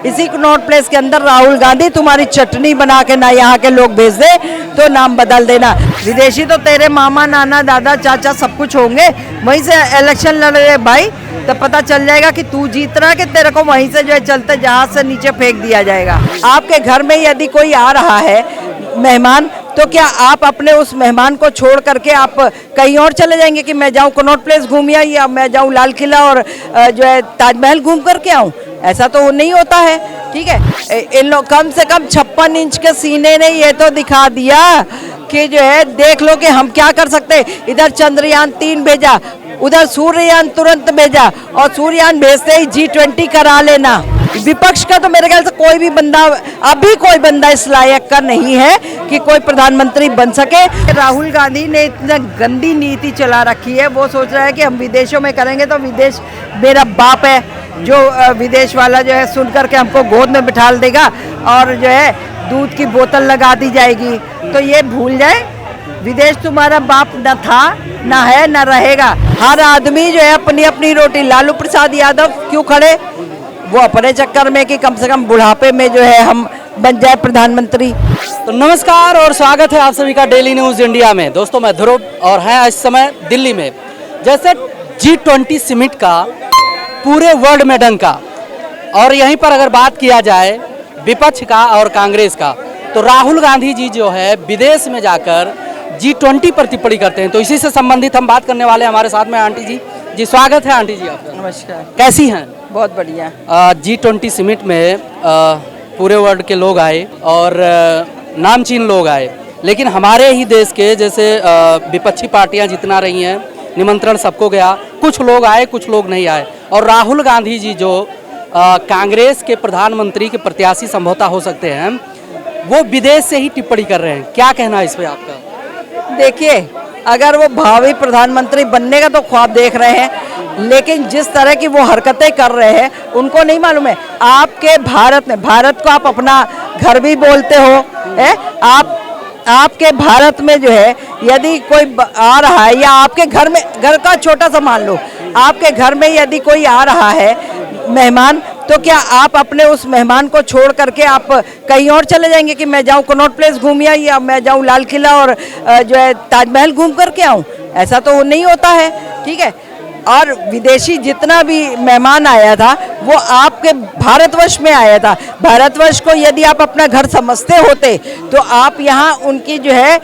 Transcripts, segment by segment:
इसी Connaught place के अंदर राहुल गांधी तुम्हारी चटनी बना के ना यहाँ के लोग भेज दे तो नाम बदल देना। विदेशी तो तेरे मामा नाना दादा चाचा सब कुछ होंगे, वहीं से इलेक्शन लड़ रहे भाई, तो पता चल जाएगा कि तू जीत रहा है कि तेरे को वहीं से जो है चलते जहाज से नीचे फेंक दिया जाएगा। आपके घर में यदि कोई आ रहा है मेहमान, तो क्या आप अपने उस मेहमान को छोड़ करके आप कहीं और चले जाएंगे कि मैं जाऊं कनॉट प्लेस घूम आऊं या मैं जाऊं लाल किला और जो है ताजमहल घूम करके आऊं? ऐसा तो नहीं होता है। ठीक है, इन लोग कम से कम 56 इंच के सीने ने ये तो दिखा दिया कि जो है देख लो कि हम क्या कर सकते। इधर चंद्रयान 3 भेजा, उधर सूर्ययान तुरंत भेजा, और सूर्ययान भेजते ही G20 करा लेना। विपक्ष का तो मेरे ख्याल से कोई भी बंदा, अभी कोई बंदा इस लायक का नहीं है कि कोई प्रधानमंत्री बन सके। राहुल गांधी ने इतना गंदी नीति चला रखी है, वो सोच रहा है कि हम विदेशों में करेंगे तो विदेश मेरा बाप है, जो विदेश वाला जो है सुन करके हमको गोद में बिठा देगा और जो है दूध की बोतल लगा दी जाएगी। तो ये भूल जाए, विदेश तुम्हारा बाप न था, न है, न रहेगा। हर आदमी जो है अपनी अपनी रोटी, लालू प्रसाद यादव क्यों खड़े? वो अपने चक्कर में कि कम से कम बुढ़ापे में जो है हम बन जाए प्रधानमंत्री। तो नमस्कार और स्वागत है आप सभी का डेली न्यूज़ इंडिया में। दोस्तों मैं ध्रुव और हैं इस समय दिल्ली में। जैसे G20 समिट का पूरे वर्ल्ड में डंका, और यहीं पर अगर बात किया जाए विपक्ष का और कांग्रेस का, तो राहुल गांधी जी जो है विदेश में जाकर G20 पर टिप्पणी करते हैं। तो इसी से संबंधित हम बात करने वाले हैं। हमारे साथ में आंटी जी। जी स्वागत है आंटी जी आपका। नमस्कार। कैसी हैं? बहुत बढ़िया। G20 समिट में पूरे वर्ल्ड के लोग आए और नामचीन लोग आए, लेकिन हमारे ही देश के जैसे विपक्षी पार्टियां जितना रही हैं, निमंत्रण सबको गया, कुछ लोग आए कुछ लोग नहीं आए। और राहुल गांधी जी जो कांग्रेस के प्रधानमंत्री के प्रत्याशी संभवतः हो सकते हैं, वो विदेश से ही टिप्पणी कर रहे हैं। क्या कहना है इस पर आपका? देखिए, अगर वो भावी प्रधानमंत्री बनने का तो ख्वाब देख रहे हैं, लेकिन जिस तरह की वो हरकतें कर रहे हैं उनको नहीं मालूम है। आपके भारत में, भारत को आप अपना घर भी बोलते हो, आपके भारत में जो है यदि कोई आ रहा है, या आपके घर में, घर का छोटा सा मान लो, आपके घर में यदि कोई आ रहा है मेहमान, तो क्या आप अपने उस मेहमान को छोड़ करके आप कहीं और चले जाएंगे कि मैं जाऊं कनॉट प्लेस घूम आऊं या मैं जाऊं लाल किला और जो है ताजमहल घूम करके आऊं? ऐसा तो नहीं होता है। ठीक है, और विदेशी जितना भी मेहमान आया था वो आपके भारतवर्ष में आया था। भारतवर्ष को यदि आप अपना घर समझते होते तो आप यहाँ उनकी जो है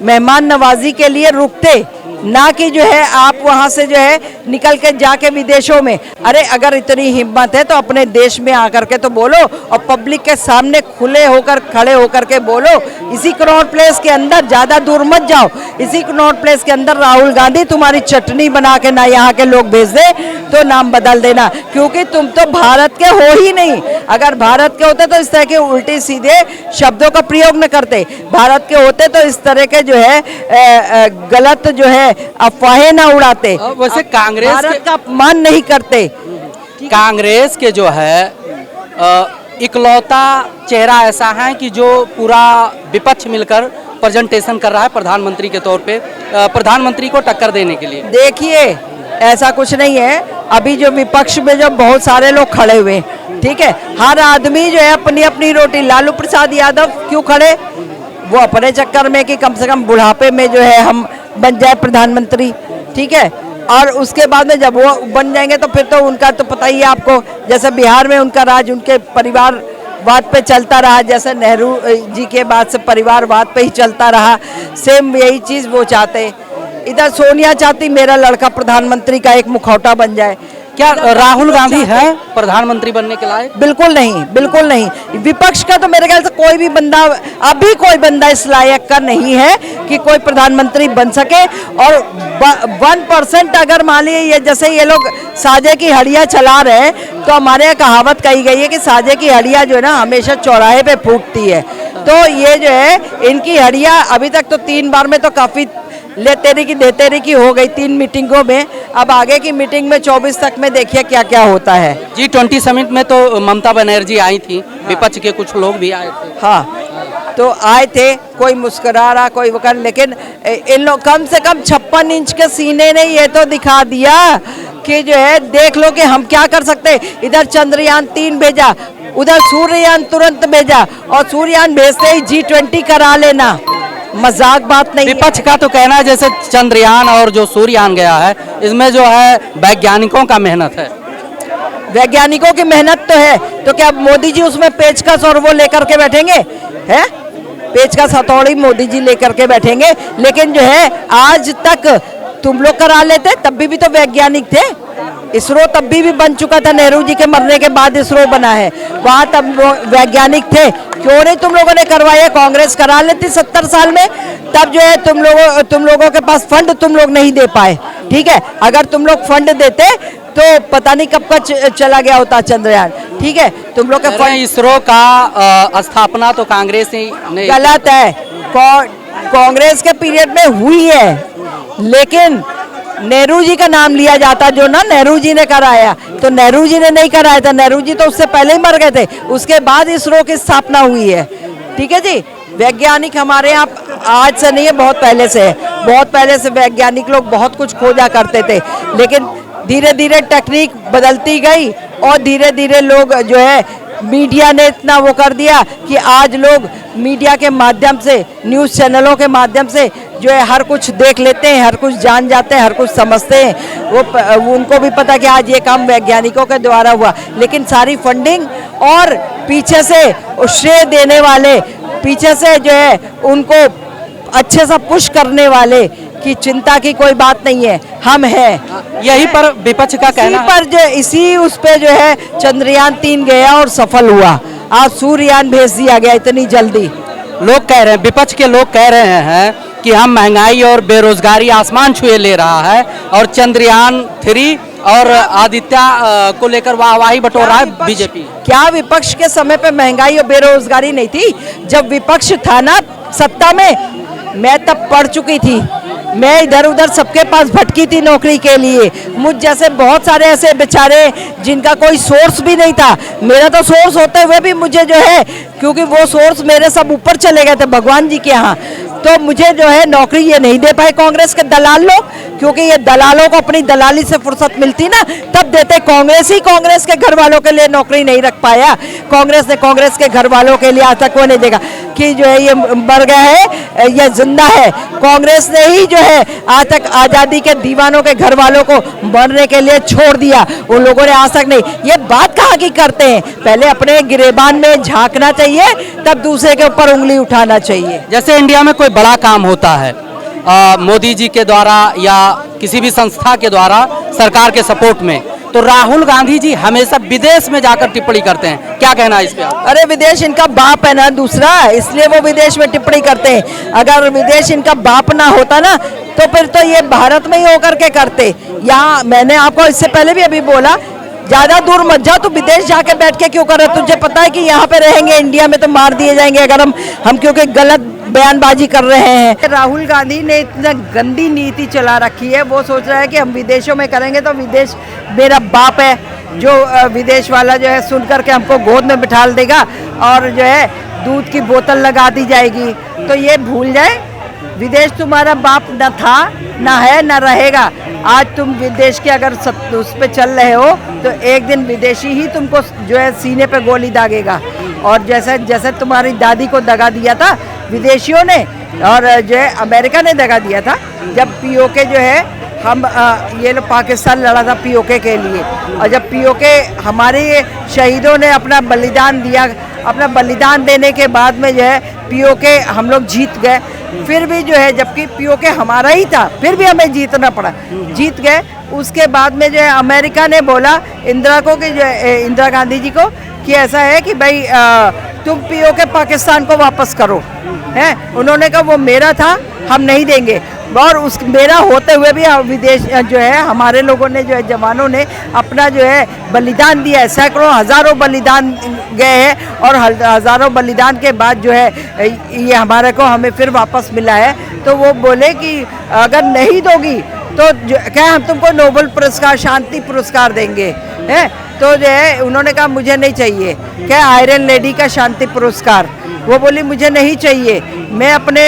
मेहमान नवाजी के लिए रुकते, ना कि जो है आप वहाँ से जो है निकल के जाके विदेशों में। अरे अगर इतनी हिम्मत है तो अपने देश में आकर के तो बोलो, और पब्लिक के सामने खुले होकर खड़े होकर के बोलो। इसी कनॉट प्लेस के अंदर, ज़्यादा दूर मत जाओ, इसी कनॉट प्लेस के अंदर राहुल गांधी तुम्हारी चटनी बना के ना यहाँ के लोग भेज दे तो नाम बदल देना, क्योंकि तुम तो भारत के हो ही नहीं। अगर भारत के होते तो इस तरह के उल्टे सीधे शब्दों का प्रयोग न करते। भारत के होते तो इस तरह के जो है गलत जो है अफवाहें ना उड़ाते। वैसे कांग्रेस भारत का अपमान नहीं करते। कांग्रेस के जो है इकलौता चेहरा ऐसा है कि जो पूरा विपक्ष मिलकर प्रेजेंटेशन कर रहा है प्रधानमंत्री के तौर पे, प्रधानमंत्री को टक्कर देने के लिए। देखिए, ऐसा कुछ नहीं है। अभी जो विपक्ष में जो बहुत सारे लोग खड़े हुए, ठीक है, हर आदमी जो है अपनी अपनी रोटी, लालू प्रसाद यादव क्यों खड़े? वो अपने चक्कर में कि कम से कम बुढ़ापे में जो है हम बन जाए प्रधानमंत्री। ठीक है, और उसके बाद में जब वो बन जाएंगे तो फिर तो उनका तो पता ही है आपको, जैसे बिहार में उनका राज उनके परिवारवाद पे चलता रहा, जैसे नेहरू जी के बाद से परिवारवाद पे ही चलता रहा। सेम यही चीज़ वो चाहते। इधर सोनिया चाहती मेरा लड़का प्रधानमंत्री का एक मुखौटा बन जाए। क्या राहुल गांधी है प्रधानमंत्री बनने के लायक? बिल्कुल नहीं, बिल्कुल नहीं। विपक्ष का तो मेरे ख्याल से कोई भी बंदा, अभी कोई बंदा इस लायक का नहीं है कि कोई प्रधानमंत्री बन सके। और 1% अगर मान लीजिए ये जैसे ये लोग साजे की हड़ियाँ चला रहे हैं, तो हमारे यहाँ कहावत कही गई है कि साजे की हड़ियाँ जो है ना हमेशा चौराहे पे फूटती है। तो ये जो है इनकी हड़ियाँ अभी तक तो 3 बार में तो काफ़ी ले तेरी की दे तेरी की हो गई 3 मीटिंगों में। अब आगे की मीटिंग में 24 तक में देखिए क्या क्या होता है। G20 समिट में तो ममता बनर्जी आई थी, विपक्ष के कुछ लोग भी आए थे। हाँ, तो आए थे, कोई मुस्कुरा रहा कोई वो कर, लेकिन इन लोग कम से कम 56 इंच के सीने ने ये तो दिखा दिया कि जो है देख लो कि हम क्या कर सकते। इधर चंद्रयान 3 भेजा, उधर सूर्ययान तुरंत भेजा और सूर्ययान भेजते ही G20 करा लेना, मजाक बात नहीं है। विपक्ष का तो कहना है जैसे चंद्रयान और जो सूर्ययान गया है इसमें जो है वैज्ञानिकों का मेहनत है। वैज्ञानिकों की मेहनत तो है, तो क्या मोदी जी उसमें पेचकस और वो लेकर के बैठेंगे? हैं? पेचकस हथौड़ी मोदी जी लेकर के बैठेंगे, लेकिन जो है आज तक तुम लोग करा लेते, तब भी तो वैज्ञानिक थे। इसरो तब भी बन चुका था, नेहरू जी के मरने के बाद इसरो बना है, वहाँ तब वैज्ञानिक थे, क्यों नहीं तुम लोगों ने करवाया? कांग्रेस करा लेती 70 साल में, तब जो है तुम लोगों के पास फंड तुम लोग नहीं दे पाए। ठीक है, अगर तुम लोग फंड देते तो पता नहीं कब का चला गया होता चंद्रयान। ठीक है, तुम लोग के फंड। इसरो का स्थापना तो कांग्रेस ने नहीं, गलत है, कांग्रेस के पीरियड में हुई है, लेकिन नेहरू जी का नाम लिया जाता, जो ना नेहरू जी ने कराया, तो नेहरू जी ने नहीं कराया था, नेहरू जी तो उससे पहले ही मर गए थे, उसके बाद इसरो की स्थापना हुई है। ठीक है जी, वैज्ञानिक हमारे यहाँ आज से नहीं है, बहुत पहले से है, बहुत पहले से वैज्ञानिक लोग बहुत कुछ खोजा करते थे, लेकिन धीरे धीरे टेक्निक बदलती गई और धीरे धीरे लोग जो है मीडिया ने इतना वो कर दिया कि आज लोग मीडिया के माध्यम से, न्यूज़ चैनलों के माध्यम से जो है हर कुछ देख लेते हैं, हर कुछ जान जाते हैं, हर कुछ समझते हैं। वो उनको भी पता कि आज ये काम वैज्ञानिकों के द्वारा हुआ, लेकिन सारी फंडिंग और पीछे से श्रेय देने वाले, पीछे से जो है उनको अच्छे से पुश करने वाले की चिंता की कोई बात नहीं है, हम हैं। यही पर विपक्ष का कहना है। पर जो इसी उस पे जो है चंद्रयान 3 गया और सफल हुआ, आज सूर्ययान भेज दिया गया इतनी जल्दी। लोग कह रहे हैं, विपक्ष के लोग कह रहे हैं कि हम महंगाई और बेरोजगारी आसमान छुए ले रहा है और चंद्रयान 3 और आदित्य को लेकर वाहवाही बटोर रहा है बीजेपी। क्या विपक्ष के समय पे महंगाई और बेरोजगारी नहीं थी? जब विपक्ष था ना सत्ता में, मैं तब पढ़ चुकी थी, मैं इधर उधर सबके पास भटकी थी नौकरी के लिए। मुझ जैसे बहुत सारे ऐसे बेचारे जिनका कोई सोर्स भी नहीं था, मेरा तो सोर्स होते हुए भी मुझे जो है, क्योंकि वो सोर्स मेरे सब ऊपर चले गए थे भगवान जी के यहाँ, तो मुझे जो है नौकरी ये नहीं दे पाए कांग्रेस के दलाल लोग, क्योंकि ये दलालों को अपनी दलाली से फुर्सत मिलती ना तब देते। कांग्रेस ही कांग्रेस के घर वालों के लिए नौकरी नहीं रख पाया, कांग्रेस ने कांग्रेस के घर वालों के लिए आज तक वो नहीं देगा कि जो है ये मर गया है या जिंदा है। कांग्रेस ने ही जो है आज तक आज़ादी के दीवानों के घर वालों को मरने के लिए छोड़ दिया, उन लोगों ने आज तक नहीं। ये बात कहाँ की करते हैं? पहले अपने गिरेबान में झांकना चाहिए, तब दूसरे के ऊपर उंगली उठाना चाहिए। जैसे इंडिया में कोई बड़ा काम होता है मोदी जी के द्वारा या किसी भी संस्था के द्वारा सरकार के सपोर्ट में, तो राहुल गांधी जी हमेशा विदेश में जाकर टिप्पणी करते हैं, क्या कहना है इस पे? अरे विदेश इनका बाप है ना दूसरा, इसलिए वो विदेश में टिप्पणी करते हैं। अगर विदेश इनका बाप ना होता ना तो फिर तो ये भारत में ही होकर के करते। यहाँ मैंने आपको इससे पहले भी अभी बोला, ज्यादा दूर मत जाओ, तो विदेश जाके बैठ के क्यों कर रहे? तुझे पता है कि यहाँ पे रहेंगे इंडिया में तो मार दिए जाएंगे अगर हम क्योंकि गलत बयानबाजी कर रहे हैं। राहुल गांधी ने इतना गंदी नीति चला रखी है, वो सोच रहा है कि हम विदेशों में करेंगे तो विदेश मेरा बाप है, जो विदेश वाला जो है सुन करके हमको गोद में बिठा देगा और जो है दूध की बोतल लगा दी जाएगी। तो ये भूल जाए, विदेश तुम्हारा बाप न था, न है, न रहेगा। आज तुम विदेश के अगर उस पे चल रहे हो तो एक दिन विदेशी ही तुमको जो है सीने पे गोली दागेगा। और जैसे जैसे तुम्हारी दादी को दगा दिया था विदेशियों ने और जो है अमेरिका ने दगा दिया था, जब पीओके जो है हम ये लोग पाकिस्तान लड़ा था पीओके के लिए, और जब पीओके हमारे शहीदों ने अपना बलिदान दिया, अपना बलिदान देने के बाद में जो है पीओके हम लोग जीत गए, फिर भी जो है जबकि पीओके हमारा ही था फिर भी हमें जीतना पड़ा, जीत गए। उसके बाद में जो है अमेरिका ने बोला इंदिरा को कि जो इंदिरा गांधी जी को कि ऐसा है कि भाई तुम पीओके पाकिस्तान को वापस करो, हैं? उन्होंने कहा वो मेरा था, हम नहीं देंगे। और उस मेरा होते हुए भी विदेश जो है हमारे लोगों ने जो है जवानों ने अपना जो है बलिदान दिया है, सैकड़ों हज़ारों बलिदान गए हैं और हज़ारों बलिदान के बाद जो है ये हमारे को हमें फिर वापस मिला है। तो वो बोले कि अगर नहीं दोगी तो क्या हम तुमको नोबेल पुरस्कार, शांति पुरस्कार देंगे, हैं? तो जो है उन्होंने कहा मुझे नहीं चाहिए, क्या आयरन लेडी का शांति पुरस्कार, वो बोली मुझे नहीं चाहिए, मैं अपने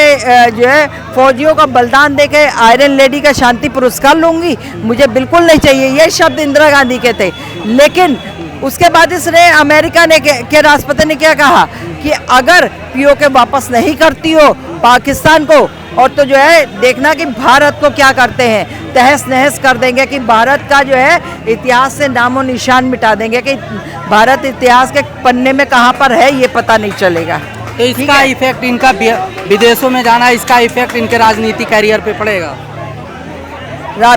जो है फौजियों का बलिदान देके आयरन लेडी का शांति पुरस्कार लूँगी, मुझे बिल्कुल नहीं चाहिए। ये शब्द इंदिरा गांधी के थे, लेकिन उसके बाद इसने अमेरिका ने के राष्ट्रपति ने क्या कहा कि अगर पीओके वापस नहीं करती हो पाकिस्तान को, और तो जो है देखना कि भारत को क्या करते हैं, तहस नहस कर देंगे, कि भारत का जो है इतिहास से नामो निशान मिटा देंगे, कि भारत इतिहास के पन्ने में कहाँ पर है ये पता नहीं चलेगा। तो इसका इफेक्ट इनका विदेशों में जाना, इसका इफेक्ट इनके राजनीतिक करियर पे पड़ेगा?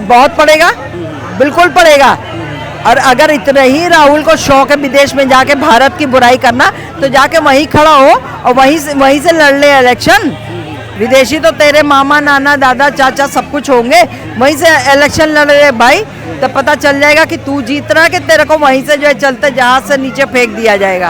बहुत पड़ेगा, बिल्कुल पड़ेगा। और अगर इतना ही राहुल को शौक है विदेश में जाके भारत की बुराई करना, तो जाके वहीं खड़ा हो और वहीं से लड़ ले इलेक्शन। विदेशी तो तेरे मामा नाना दादा चाचा सब कुछ होंगे, वहीं से इलेक्शन लड़ रहे भाई, तो पता चल जाएगा कि तू जीत रहा है कि तेरे को वहीं से जो है चलते जहाज से नीचे फेंक दिया जाएगा।